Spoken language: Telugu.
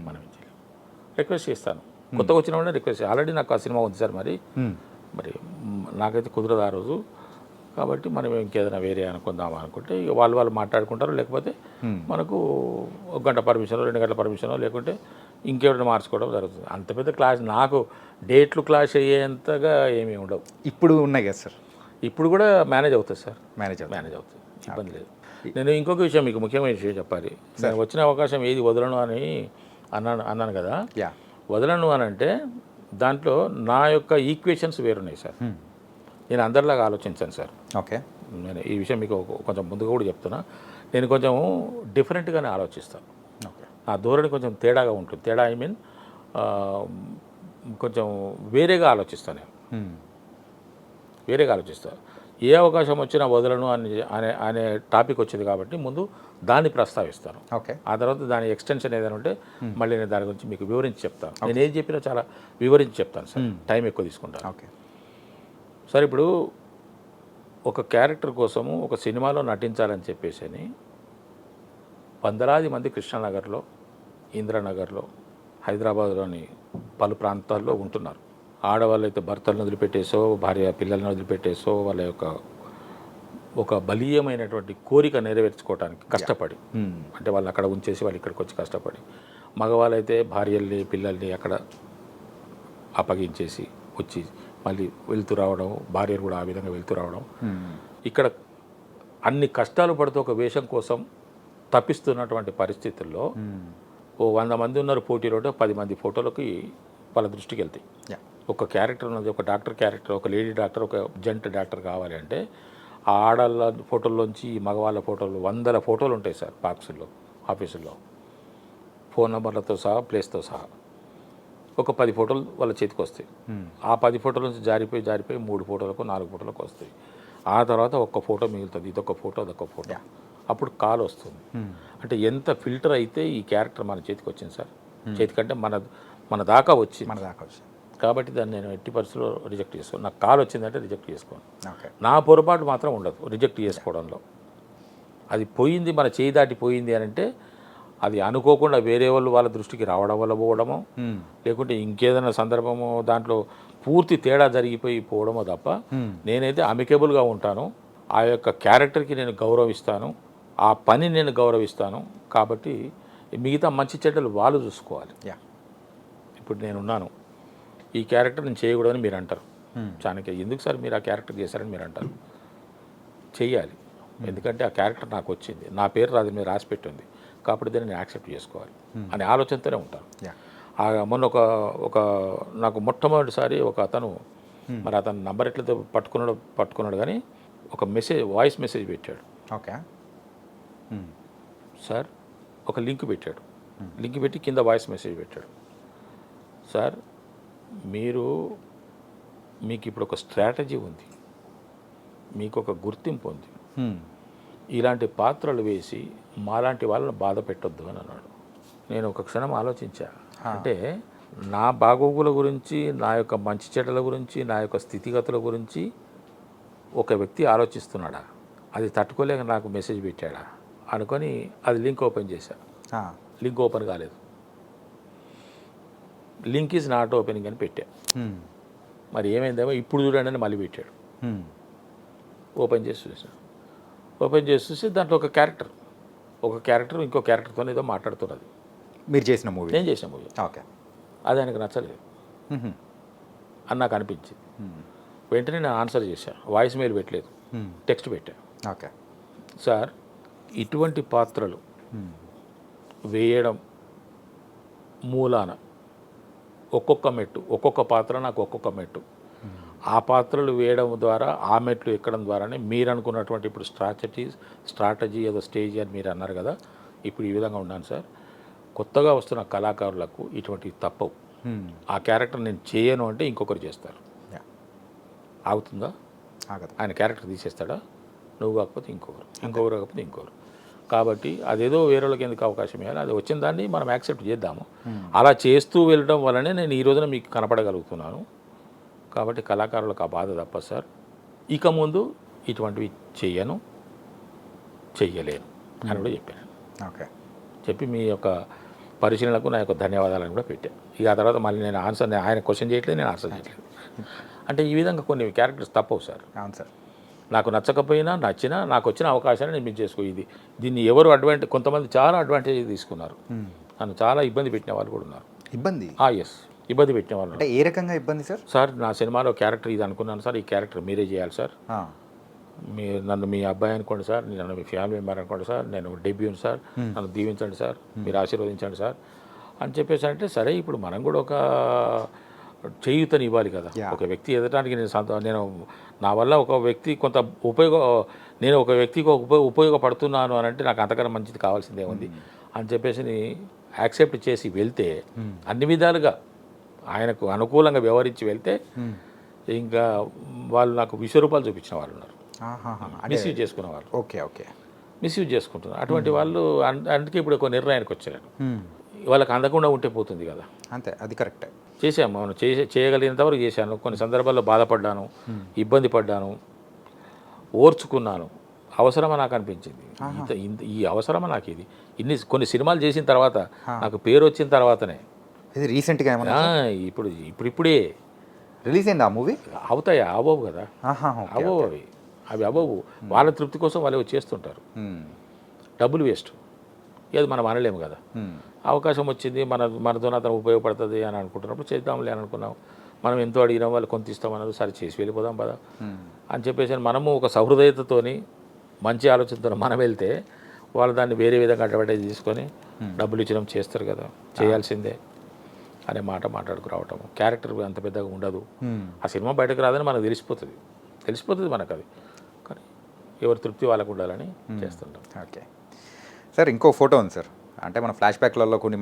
మనం ఏం చేయలేం. రిక్వెస్ట్ చేస్తాను, కొత్తగా వచ్చిన వాడిని రిక్వెస్ట్ ఆల్రెడీ నాకు ఆ సినిమా ఉంది సార్, మరి నాకైతే కుదరదు ఆ రోజు, కాబట్టి మనం ఇంకేదైనా వేరే అనుకుందాం అనుకుంటే ఇక వాళ్ళు మాట్లాడుకుంటారు. లేకపోతే మనకు 1 గంట పర్మిషనో 2 గంటల పర్మిషనో లేకుంటే ఇంకెవరైనా మార్చుకోవడం జరుగుతుంది. అంత పెద్ద క్లాష్ నాకు డేట్లు క్లాష్ అయ్యేంతగా ఏమీ ఉండవు. ఇప్పుడు ఉన్నాయి కదా సార్? ఇప్పుడు కూడా మేనేజ్ అవుతుంది సార్, మేనేజ్ అవుతుంది, ఇబ్బంది లేదు. నేను ఇంకొక విషయం, మీకు ముఖ్యమైన విషయం చెప్పాలి. నేను వచ్చిన అవకాశం ఏది వదలను అని అన్నాను కదా. వదలను అని అంటే దాంట్లో నా యొక్క ఈక్వేషన్స్ వేరున్నాయి సార్. నేను అందరిలాగా ఆలోచించాను సార్. ఓకే, నేను ఈ విషయం మీకు కొంచెం ముందుగా కూడా చెప్తున్నా. నేను కొంచెం డిఫరెంట్గానే ఆలోచిస్తాను. నా ధోరణి కొంచెం తేడాగా ఉంటుంది. తేడా ఐ మీన్ కొంచెం వేరేగా ఆలోచిస్తాను. నేను వేరేగా ఆలోచిస్తాను. ఏ అవకాశం వచ్చినా వదలను అనే టాపిక్ వచ్చింది కాబట్టి ముందు దాన్ని ప్రస్తావిస్తాను. ఓకే, ఆ తర్వాత దాని ఎక్స్టెన్షన్ ఏదైనా ఉంటే మళ్ళీ నేను దాని గురించి మీకు వివరించి చెప్తాను. నేను ఏం చెప్పినా చాలా వివరించి చెప్తాను సార్, టైం ఎక్కువ తీసుకుంటాను. ఓకే సార్, ఇప్పుడు ఒక క్యారెక్టర్ కోసము ఒక సినిమాలో నటించాలని చెప్పేసి అని వందలాది మంది కృష్ణానగర్లో, ఇంద్రనగర్లో, హైదరాబాద్లోని పలు ప్రాంతాల్లో ఉంటున్నారు. ఆడవాళ్ళు అయితే భర్తలను వదిలిపెట్టేసో, భార్య పిల్లలను వదిలిపెట్టేసో వాళ్ళ యొక్క ఒక బలీయమైనటువంటి కోరిక నెరవేర్చుకోవడానికి కష్టపడి, అంటే వాళ్ళు అక్కడ ఉంచేసి వాళ్ళు ఇక్కడికి వచ్చి కష్టపడి, మగవాళ్ళైతే భార్యల్ని పిల్లల్ని అక్కడ అప్పగించేసి వచ్చి మళ్ళీ వెళ్తూ రావడం, భార్యలు కూడా ఆ విధంగా వెళ్తూ రావడం. ఇక్కడ అన్ని కష్టాలు పడుతూ ఒక వేషం కోసం తప్పిస్తున్నటువంటి పరిస్థితుల్లో ఓ 100 మంది ఉన్నారు పోటీలో, 10 మంది ఫోటోలకి వాళ్ళ దృష్టికి వెళ్తాయి. ఒక క్యారెక్టర్ ఉన్నది, ఒక డాక్టర్ క్యారెక్టర్, ఒక లేడీ డాక్టర్, ఒక జెంట్ డాక్టర్ కావాలి అంటే ఆ ఆడళ్ళ ఫోటోల్లోంచి మగవాళ్ళ ఫోటోలు 100 ఫోటోలు ఉంటాయి సార్ బాక్సుల్లో, ఆఫీసుల్లో, ఫోన్ నెంబర్లతో సహా, ప్లేస్తో సహా. ఒక 10 ఫోటోలు వాళ్ళ చేతికి వస్తాయి. ఆ 10 ఫోటోల నుంచి జారిపోయి 3 ఫోటోలకు 4 ఫోటోలకు వస్తాయి. ఆ తర్వాత ఒక్క ఫోటో మిగులుతుంది, ఇదొక ఫోటో అదొక ఫోటో. అప్పుడు కాల్ వస్తుంది. అంటే ఎంత ఫిల్టర్ అయితే ఈ క్యారెక్టర్ మన చేతికి వచ్చింది సార్. చేతికంటే మన దాకా వచ్చింది. కాబట్టి దాన్ని నేను ఎట్టి పరిస్థితుల్లో రిజెక్ట్ చేసుకోను. నాకు కాల్ వచ్చిందంటే రిజెక్ట్ చేసుకోను. నా పొరపాటు మాత్రం ఉండదు రిజెక్ట్ చేసుకోవడంలో. అది పోయింది, మన చేయి దాటిపోయింది అని అంటే అది అనుకోకుండా వేరే వాళ్ళు వాళ్ళ దృష్టికి రావడం వల్ల పోవడమో, లేకుంటే ఇంకేదైనా సందర్భమో దాంట్లో పూర్తి తేడా జరిగిపోయి పోవడమో తప్ప నేనైతే అమికేబుల్గా ఉంటాను. ఆ యొక్క క్యారెక్టర్కి నేను గౌరవిస్తాను, ఆ పని నేను గౌరవిస్తాను. కాబట్టి మిగతా మంచి చెడ్డలు వాళ్ళు చూసుకోవాలి. ఇప్పుడు నేనున్నాను, ఈ క్యారెక్టర్ నేను చేయకూడదని మీరు అంటారు. చాణక్య ఎందుకు సార్ మీరు ఆ క్యారెక్టర్ చేశారని మీరు అంటారు. చెయ్యాలి, ఎందుకంటే ఆ క్యారెక్టర్ నాకు వచ్చింది, నా పేరు రాదు మీరు రాసి పెట్టింది, కాబట్టి దాన్ని నేను యాక్సెప్ట్ చేసుకోవాలి అనే ఆలోచనతోనే ఉంటాను. మొన్న ఒక నాకు మొట్టమొదటిసారి ఒక అతను, మరి అతను నంబర్ ఎట్లయితే పట్టుకున్నాడు కానీ ఒక మెసేజ్, వాయిస్ మెసేజ్ పెట్టాడు. ఓకే సార్, ఒక లింక్ పెట్టాడు. లింక్ పెట్టి కింద వాయిస్ మెసేజ్ పెట్టాడు. సార్, మీకు ఇప్పుడు ఒక స్ట్రాటజీ ఉంది, మీకు ఒక గుర్తింపు ఉంది, ఇలాంటి పాత్రలు వేసి మాలాంటి వాళ్ళని బాధ పెట్టొద్దు అని అన్నాడు. నేను ఒక క్షణం ఆలోచించా. అంటే నా బాగోగుల గురించి, నా యొక్క మంచి చెడ్డల గురించి, నా యొక్క స్థితిగతుల గురించి ఒక వ్యక్తి ఆలోచిస్తున్నాడా, అది తట్టుకోలేక నాకు మెసేజ్ పెట్టాడా అనుకొని అది లింక్ ఓపెన్ చేశా. లింక్ ఓపెన్ కాలేదు. లింక్ ఈజ్ నాట్ ఓపెనింగ్ అని పెట్టా. మరి ఏమైందేమో ఇప్పుడు చూడండి అని మళ్ళీ పెట్టాడు. ఓపెన్ చేసి చూసి దాంట్లో ఒక క్యారెక్టర్ ఇంకో క్యారెక్టర్తో ఏదో మాట్లాడుతున్నది. మీరు చేసిన మూవీ? నేను చేసిన మూవీ. ఓకే. అది ఆయనకు నచ్చలేదు అని నాకు అనిపించింది. వెంటనే నేను ఆన్సర్ చేశాను, వాయిస్ మెయిల్ పెట్టలేదు, టెక్స్ట్ పెట్టా. ఓకే సార్, ఇటువంటి పాత్రలు వేయడం మూలాన ఒక్కొక్క పాత్ర నాకు ఒక్కొక్క మెట్టు, ఆ పాత్రలు వేయడం ద్వారా ఆ మెట్లు ఎక్కడం ద్వారానే మీరు అనుకున్నటువంటి ఇప్పుడు స్ట్రాటజీ ఏదో స్టేజ్ అని మీరు అన్నారు కదా, ఇప్పుడు ఈ విధంగా ఉన్నాను సార్. కొత్తగా వస్తున్న కళాకారులకు ఇటువంటివి తప్పవు. ఆ క్యారెక్టర్ నేను చేయను అంటే ఇంకొకరు చేస్తారు. ఆగుతుందా? ఆయన క్యారెక్టర్ తీసేస్తాడా? నువ్వు కాకపోతే ఇంకొకరు కాకపోతే ఇంకొకరు. కాబట్టి అదేదో వేరే వాళ్ళకి ఎందుకు అవకాశం ఇవ్వాలి, అది వచ్చిన దాన్ని మనం యాక్సెప్ట్ చేద్దాము. అలా చేస్తూ వెళ్ళడం వల్లనే నేను ఈ రోజున మీకు కనపడగలుగుతున్నాను. కాబట్టి కళాకారులకు ఆ బాధ తప్ప సార్. ఇక ముందు ఇటువంటివి చెయ్యలేను అని కూడా చెప్పాను. ఓకే. చెప్పి మీ యొక్క పరిశీలనకు నా యొక్క ధన్యవాదాలను కూడా పెట్టాను. ఇక ఆ తర్వాత మళ్ళీ నేను ఆయన క్వశ్చన్ చేయట్లేదు, నేను ఆన్సర్ చేయట్లేదు. అంటే ఈ విధంగా కొన్ని క్యారెక్టర్స్ తప్పవు సార్. అవును సార్. నాకు నచ్చకపోయినా నచ్చినా నాకు వచ్చిన అవకాశాన్ని నేను మిస్ చేసుకో. దీన్ని ఎవరు కొంతమంది చాలా అడ్వాంటేజ్ తీసుకున్నారు. నన్ను చాలా ఇబ్బంది పెట్టిన వాళ్ళు కూడా ఉన్నారు. ఇబ్బంది? ఎస్, ఇబ్బంది పెట్టిన వాళ్ళు. అంటే ఏ రకంగా ఇబ్బంది సార్? సార్ నా సినిమాలో క్యారెక్టర్ ఇది అనుకున్నాను సార్, ఈ క్యారెక్టర్ మీరే చేయాలి సార్, మీరు నన్ను మీ అబ్బాయి అనుకోండి సార్, నన్ను మీ ఫ్యామిలీ మెంబర్ అనుకోండి సార్, నేను డెబ్యూని సార్, నన్ను దీవించండి సార్, మీరు ఆశీర్వదించండి సార్ అని చెప్పేసి అంటే, సరే ఇప్పుడు మనం కూడా ఒక చేయూతని ఇవ్వాలి కదా. ఒక వ్యక్తి ఎదటానికి నేను నా వల్ల ఒక వ్యక్తి నేను ఒక వ్యక్తికి ఉపయోగపడుతున్నాను అని అంటే నాకు అంతకన్నా మంచిది కావాల్సిందే ఉంది అని చెప్పేసి యాక్సెప్ట్ చేసి వెళ్తే, అన్ని విధాలుగా ఆయనకు అనుకూలంగా వ్యవహరించి వెళ్తే, ఇంకా వాళ్ళు నాకు విశ్వరూపాలు చూపించిన వాళ్ళు ఉన్నారు, మిస్యూజ్ చేసుకున్న వాళ్ళు. ఓకే ఓకే, మిస్యూజ్ చేసుకుంటున్నారు. అటువంటి వాళ్ళు అందుకే ఇప్పుడు ఒక నిర్ణయానికి వచ్చారు. వాళ్ళకి అందకుండా ఉంటే పోతుంది కదా. అంతే, అది కరెక్టే. చేశాము, మనం చేయగలిగినంత వరకు చేశాను. కొన్ని సందర్భాల్లో బాధపడ్డాను, ఇబ్బంది పడ్డాను, ఓర్చుకున్నాను. అవసరమా నాకు అనిపించింది, ఈ అవసరమా నాకు ఇది. కొన్ని సినిమాలు చేసిన తర్వాత, నాకు పేరు వచ్చిన తర్వాతనే. ఇది రీసెంట్గా ఇప్పుడే రిలీజ్ అయింది ఆ మూవీ. అవుతాయా? అవ్వవు కదా, అవ్వవు. అవి అవ్వవు. వాళ్ళ తృప్తి కోసం వాళ్ళు చేస్తుంటారు. డబ్బులు వేస్ట్, అది మనం అనలేము కదా. అవకాశం వచ్చింది, మనతో అతను ఉపయోగపడుతుంది అని అనుకుంటున్నప్పుడు చేద్దాంలే అని అనుకున్నాం. మనం ఎంతో అడిగినాం, వాళ్ళు కొంత ఇస్తామన్నది, సరే చేసి వెళ్ళిపోదాం పదా అని చెప్పేసి మనము ఒక సహృదయతతోని మంచి ఆలోచనతో మనం వెళ్తే, వాళ్ళు దాన్ని వేరే విధంగా అడ్వర్టైజ్ తీసుకొని డబ్బులు ఇచ్చడం చేస్తారు కదా, చేయాల్సిందే అనే మాట మాట్లాడుకురావటము. క్యారెక్టర్ అంత పెద్దగా ఉండదు, ఆ సినిమా బయటకు రాదని మనకు తెలిసిపోతుంది మనకు అది. కానీ ఎవరి తృప్తి వాళ్ళకు ఉండాలని చేస్తుంటాం. ఓకే సార్, ఇంకో ఫోటో ఉంది సార్. అంటే మన ఫ్లాష్ బ్యాక్లలో కొన్ని